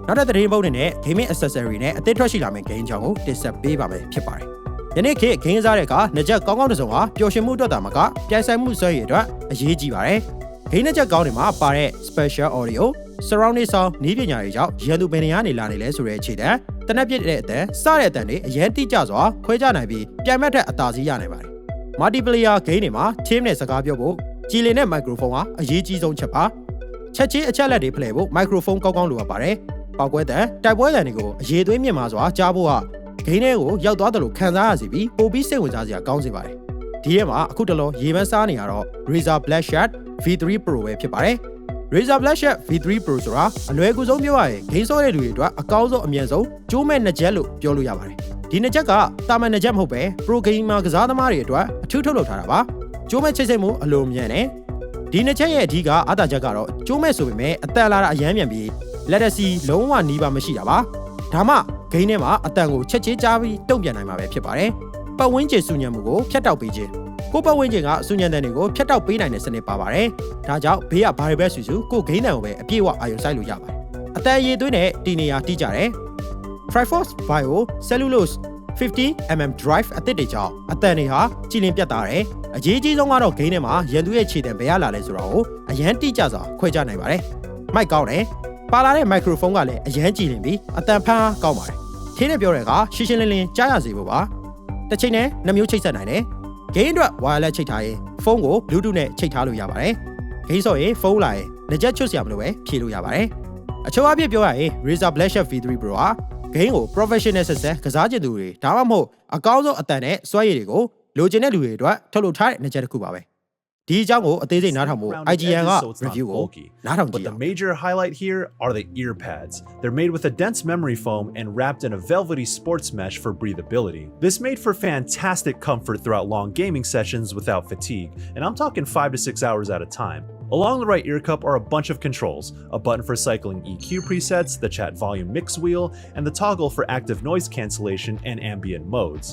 နောက်တဲ့သတင်းပုတ်တွေနဲ့ gaming accessory နဲ့အသစ်ထွက်ရှိလာမယ့် game ကြောင်းကိုတင်ဆက်ပေးပါမယ်ဖြစ်ပါတယ်။ယနေ့ခေတ် game စားတဲ့အခါနှစ်ချက်ကောင်းကောင်းတစ်စုံဟာပျော်ရွှင်မှုအတွက်သာမကပြိုင်ဆိုင်မှုစွမ်းရည်အတွက်အရေးကြီးပါတယ်။ game နှစ်ချက်ကောင်းတွေမှာပါတဲ့ special audio surrounding sound နည်းပညာတွေကြောင့်ရန်သူဘယ်နေရာနေလာနေလဲဆိုတဲ့အခြေခံတနက်ပြည့်တဲ့အတန်စတဲ့အတန်တွေအရင်တိကျစွာခွဲခြားနိုင်ပြီးပြိုင်ဘက်ထက်အသာစီးရနိုင်ပါတယ်။ multiplayer game တွေမှာ team နဲ့စကားပြောဖို့ကြည်လင်တဲ့ microphone ဟာအရေးကြီးဆုံးချက်ပါ။ချက်ချင်းအချက်လက်တွေဖလှယ်ဖို့ microphone ကောင်းကောင်းလိုအပ်ပါတယ်။ပေါက်ကွဲတန်တိုက်ပွဲတန်တွေကိုအရေးသွေးမြင့်မာစွာကြားဖို့ဟာဂိမ်းထဲကိုရောက်သွားတယ်လို့ခံစားရစီပြီးပိုပြီးစိတ်ဝင်စားစရာကောင်းစေပါတယ်။ဒီထဲမှာအခုတလောရေပန်းစားနေရတော့ Razer BlckShark V3 Pro ပဲဖြစ်ပါတယ်။ Razer BlckShark V3 Pro ဆိုတာအလွယ်ကူဆုံးပြောရရင်ဂိမ်းဆော့တဲ့လူတွေအတွက်အကောင်းဆုံးအမြန်ဆုံးကျိုးမဲ့နှစ်ချက်လို့ပြောလို့ရပါတယ်။ဒီနှစ်ချက်ကတာမန်နှစ်ချက်မဟုတ်ပဲ Pro Gamer ကစားသမားတွေအတွက်အထူးထုတ်လုပ်ထားတာပါ။ကျိုးမဲ့ချိတ်ဆက်မှုအလိုမြန်တယ်။ဒီနှစ်ချက်ရဲ့အဓိကအားသာချက်ကတော့ကျိုးမဲ့ဆိုပေမဲ့အတန်လာတာအရမ်းမြန်ပြီးလက်တစီလုံးဝနီးပါမရှိတာပါ။ဒါမှဂိမ်းထဲမှာအတန်ကိုချက်ချင်းကြားပြီးတုံ့ပြန်နိုင်မှာပဲဖြစ်ပါတယ်။ပတ်ဝန်းကျင်စုညံမှုကိုဖျက်တောက်ပေးခြင်းကိုပတ်ဝန်းကျင်ကစုညံတဲ့တွေကိုဖျက်တောက်ပေးနိုင်တဲ့စနစ်ပါပါတယ်။ဒါကြောင့်ဘေးကဘာတွေပဲဆူဆူကိုဂိမ်းတန်ကိုပဲအပြည့်အဝအာရုံစိုက်လို့ရပါတယ်။အတန်ရည်သွင်းတဲ့တီနေရာတိကျတယ်။ Triforce Bio Cellulose 50mm drive အသစ်တွေကြောင့်အတန်တွေဟာကြည်လင်ပြတ်သားတယ်။အရေးကြီးဆုံးကတော့ဂိမ်းထဲမှာရန်သူရဲ့ခြေတံဘယ်ရလာလဲဆိုတာကိုအရန်တိကျစွာခွဲခြားနိုင်ပါတယ်။မိုက်ကောင်းတယ်။ပါလာတဲ့ microphone ကလည်းအရန်ကြည်လင်ပြီးအတန်ဖမ်းကောင်းပါတယ်။ခင်းနဲ့ပြောတဲ့အခါရှင်းရှင်းလင်းလင်းကြားရစေဖို့ပါ။တစ်ချိန်နဲ့နှစ်မျိုးချိတ်ဆက်နိုင်တယ်။ ဂိမ်းအတွက် wireless ချိတ်ထားရင်ဖုန်းကို Bluetooth နဲ့ချိတ်ထားလို့ရပါတယ်။ဂိမ်းဆော့ရင်ဖုန်းလာရင်လက်ချက်ချွတ်စရာမလိုပဲဖြည့်လို့ရပါတယ်။အချို့အပြည့်ပြောရရင် Razer BlckShark V3 Pro ဟာဂိမ်းကို professional ဆက်ကစားကျင်သူတွေဒါမှမဟုတ်အကောင်းဆုံးအတန်နဲ့စွမ်းရည်တွေကိုလိုချင်တဲ့လူတွေအတွက်ထုတ်လုပ်ထားတဲ့နှစ်ချက်တစ်ခုပါပဲ။ဒီအကြောင်းကိုအသေးစိတ်နားထောင်ဖို့ IGN က review ကိုနားထောင်ကြည့်အောင် But the major highlight here are the ear pads. They're made with a dense memory foam and wrapped in a velvety sports mesh for breathability. This made for fantastic comfort throughout long gaming sessions without fatigue, and I'm talking 5 to 6 hours at a time. Along the right ear cup are a bunch of controls, a button for cycling EQ presets, the chat volume mix wheel, and the toggle for active noise cancellation and ambient modes.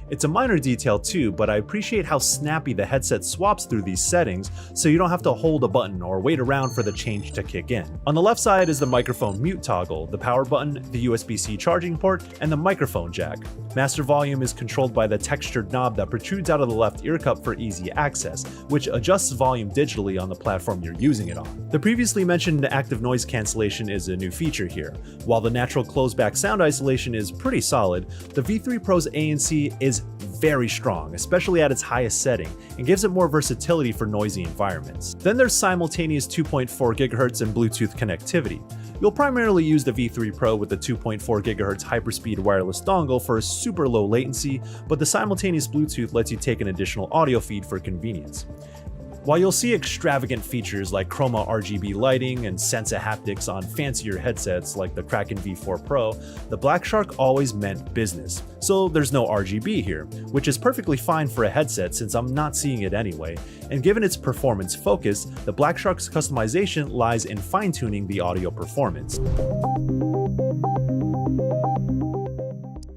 It's a minor detail too, but I appreciate how snappy the headset swaps through these settings, so you don't have to hold a button or wait around for the change to kick in. On the left side is the microphone mute toggle, the power button, the USB-C charging port, and the microphone jack. Master volume is controlled by the textured knob that protrudes out of the left ear cup for easy access, which adjusts volume digitally on the platform you're using it on. The previously mentioned active noise cancellation is a new feature here. While the natural close-back sound isolation is pretty solid, the V3 Pro's ANC is very strong, especially at its highest setting, and gives it more versatility for noisy environments. Then there's simultaneous 2.4 GHz and Bluetooth connectivity. You'll primarily use the V3 Pro with the 2.4 GHz hyperspeed wireless dongle for a super low latency, but the simultaneous Bluetooth lets you take an additional audio feed for convenience. While you'll see extravagant features like chroma RGB lighting and Sensa haptics on fancier headsets like the Kraken V4 Pro, the BlckShark always meant business. So there's no RGB here, which is perfectly fine for a headset since I'm not seeing it anyway. And given its performance focus, the BlckShark's customization lies in fine-tuning the audio performance.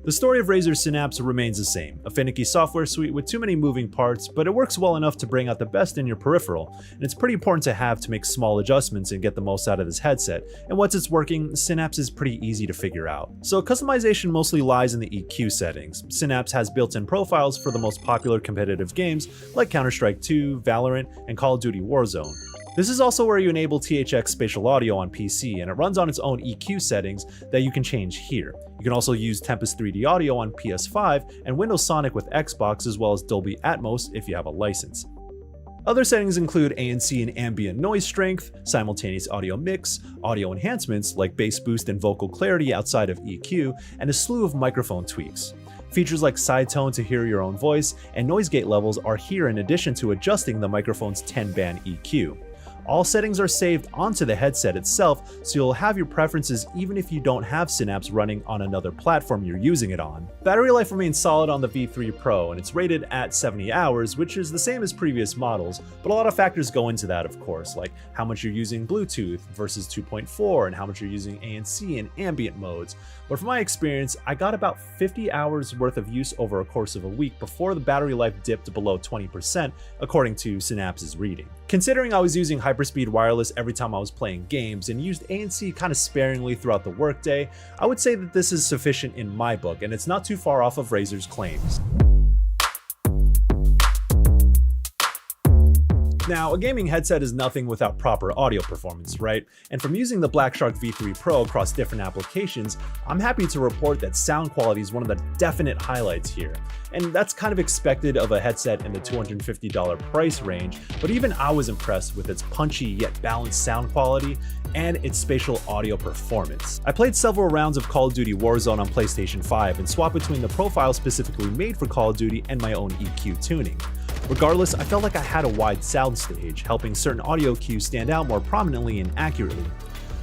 The story of Razer Synapse remains the same, a finicky software suite with too many moving parts, but it works well enough to bring out the best in your peripheral, and it's pretty important to have to make small adjustments and get the most out of this headset, and once it's working, Synapse is pretty easy to figure out. So customization mostly lies in the EQ settings. Synapse has built-in profiles for the most popular competitive games like Counter-Strike 2, Valorant, and Call of Duty Warzone. This is also where you enable THX spatial audio on PC, and it runs on its own EQ settings that you can change here. You can also use Tempest 3D audio on PS5 and Windows Sonic with Xbox, as well as Dolby Atmos if you have a license. Other settings include ANC and ambient noise strength, simultaneous audio mix, audio enhancements like bass boost and vocal clarity outside of EQ, and a slew of microphone tweaks. Features like side tone to hear your own voice and noise gate levels are here in addition to adjusting the microphone's 10-band EQ. All settings are saved onto the headset itself, so you'll have your preferences even if you don't have Synapse running on another platform you're using it on. Battery life remains solid on the V3 Pro, and it's rated at 70 hours, which is the same as previous models, but a lot of factors go into that, of course, like how much you're using Bluetooth versus 2.4 and how much you're using ANC and ambient modes. But from my experience, I got about 50 hours worth of use over a course of a week before the battery life dipped below 20%, according to Synapse's reading. Considering I was using hyperspeed wireless every time I was playing games and used ANC kind of sparingly throughout the workday, I would say that this is sufficient in my book, and it's not too far off of Razer's claims. Now, a gaming headset is nothing without proper audio performance, right? And from using the BlckShark V3 Pro across different applications, I'm happy to report that sound quality is one of the definite highlights here. And that's kind of expected of a headset in the $250 price range, but even I was impressed with its punchy yet balanced sound quality and its spatial audio performance. I played several rounds of Call of Duty Warzone on PlayStation 5 and swapped between the profile specifically made for Call of Duty and my own EQ tuning. Regardless, I felt like I had a wide soundstage, helping certain audio cues stand out more prominently and accurately.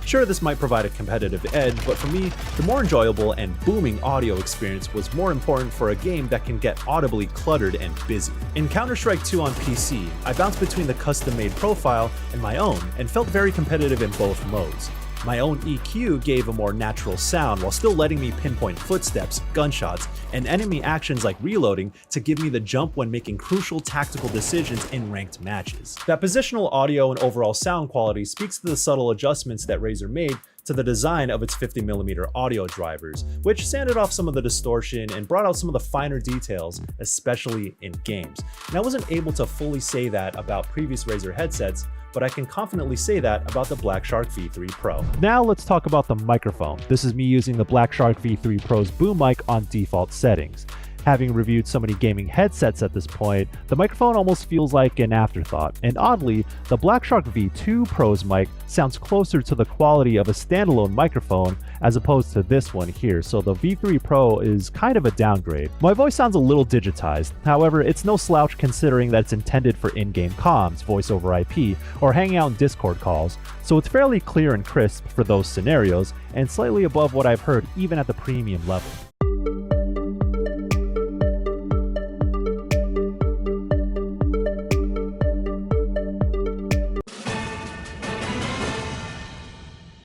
Sure, this might provide a competitive edge, but for me, the more enjoyable and booming audio experience was more important for a game that can get audibly cluttered and busy. In Counter-Strike 2 on PC, I bounced between the custom-made profile and my own, and felt very competitive in both modes. My own EQ gave a more natural sound while still letting me pinpoint footsteps, gunshots, and enemy actions like reloading to give me the jump when making crucial tactical decisions in ranked matches. That positional audio and overall sound quality speaks to the subtle adjustments that Razer made to the design of its 50mm audio drivers, which sanded off some of the distortion and brought out some of the finer details, especially in games. And I wasn't able to fully say that about previous Razer headsets, but I can confidently say that about the BlckShark V3 Pro. Now let's talk about the microphone. This is me using the BlckShark V3 Pro's boom mic on default settings. Having reviewed so many gaming headsets at this point, the microphone almost feels like an afterthought, and oddly, the BlckShark V2 Pro's mic sounds closer to the quality of a standalone microphone as opposed to this one here, so the V3 Pro is kind of a downgrade. My voice sounds a little digitized, however, it's no slouch considering that it's intended for in-game comms, voice over IP, or hanging out in Discord calls, so it's fairly clear and crisp for those scenarios, and slightly above what I've heard even at the premium level.